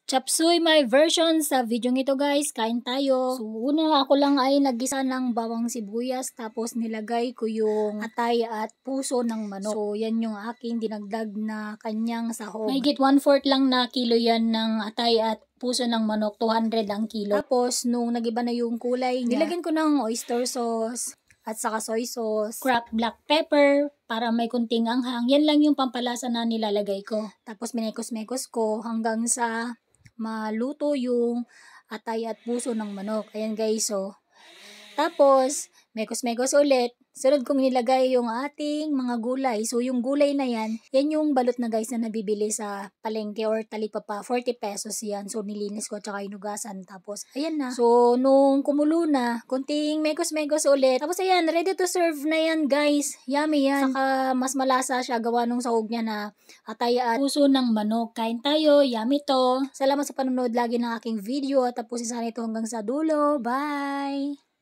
Chop suey my version sa video ito guys, kain tayo. So una ako lang ay naggisa ng bawang sibuyas tapos nilagay ko yung atay at puso ng manok. So yan yung aking dinagdag na kanyang sahog. Mahigit 1/4 lang na kilo yan ng atay at puso ng manok, 200 ang kilo. Tapos nung nagiba na yung kulay niya, nilagyan ko ng oyster sauce at saka soy sauce, cracked black pepper para may kunting anghang. Yan lang yung pampalasa na nilalagay ko. Tapos minekos-mekos ko hanggang sa maluto yung atay at puso ng manok. Ayan guys, so. Tapos, mekos-mekos ulit. Sunod kong nilagay yung ating mga gulay. So, yung gulay na yan yung balot na guys na nabibili sa palengke or talipapa. 40 pesos yan. So, nilinis ko at saka inugasan. Tapos, ayan na. So, nung kumulo na, kunting mekos-mekos ulit. Tapos, ayan, ready to serve na yan guys. Yummy yan. Saka, mas malasa siya gawa nung sahog niya na atay at puso ng manok. Kain tayo. Yummy to. Salamat sa panonood lagi ng aking video. At tapusin sana ito hanggang sa dulo. Bye!